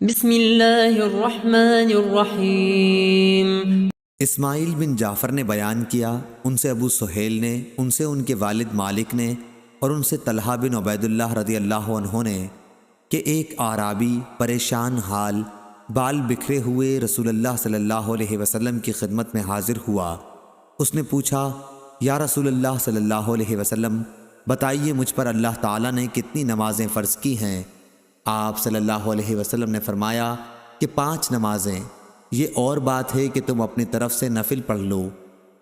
بسم اللہ الرحمن الرحیم۔ اسماعیل بن جعفر نے بیان کیا، ان سے ابو سہیل نے، ان سے ان کے والد مالک نے، اور ان سے طلحہ بن عبید اللہ رضی اللہ عنہ نے کہ ایک اعرابی پریشان حال بال بکھرے ہوئے رسول اللہ صلی اللہ علیہ وسلم کی خدمت میں حاضر ہوا۔ اس نے پوچھا، یا رسول اللہ صلی اللہ علیہ وسلم، بتائیے مجھ پر اللہ تعالیٰ نے کتنی نمازیں فرض کی ہیں؟ آپ صلی اللہ علیہ وسلم نے فرمایا کہ 5 نمازیں، یہ اور بات ہے کہ تم اپنی طرف سے نفل پڑھ لو۔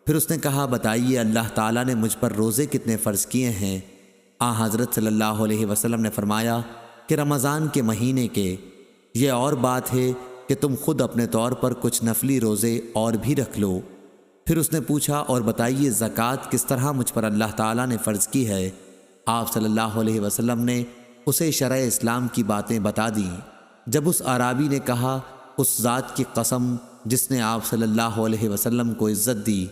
پھر اس نے کہا، بتائیے اللہ تعالیٰ نے مجھ پر روزے کتنے فرض کیے ہیں؟ حضرت صلی اللہ علیہ وسلم نے فرمایا کہ رمضان کے مہینے کے، یہ اور بات ہے کہ تم خود اپنے طور پر کچھ نفلی روزے اور بھی رکھ لو۔ پھر اس نے پوچھا، اور بتائیے زکوٰۃ کس طرح مجھ پر اللہ تعالیٰ نے فرض کی ہے؟ آپ صلی اللہ علیہ وسلم نے اسے شرع اسلام کی باتیں بتا دیں۔ جب اس اعرابی نے کہا، اس ذات کی قسم جس نے آپ صلی اللہ علیہ وسلم کو عزت دی،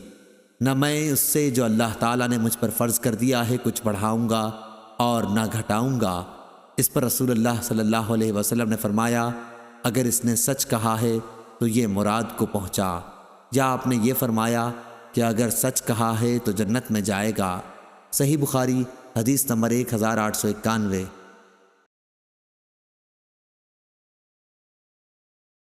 نہ میں اس سے جو اللہ تعالیٰ نے مجھ پر فرض کر دیا ہے کچھ بڑھاؤں گا اور نہ گھٹاؤں گا۔ اس پر رسول اللہ صلی اللہ علیہ وسلم نے فرمایا، اگر اس نے سچ کہا ہے تو یہ مراد کو پہنچا، یا آپ نے یہ فرمایا کہ اگر سچ کہا ہے تو جنت میں جائے گا۔ صحیح بخاری حدیث نمبر 1891۔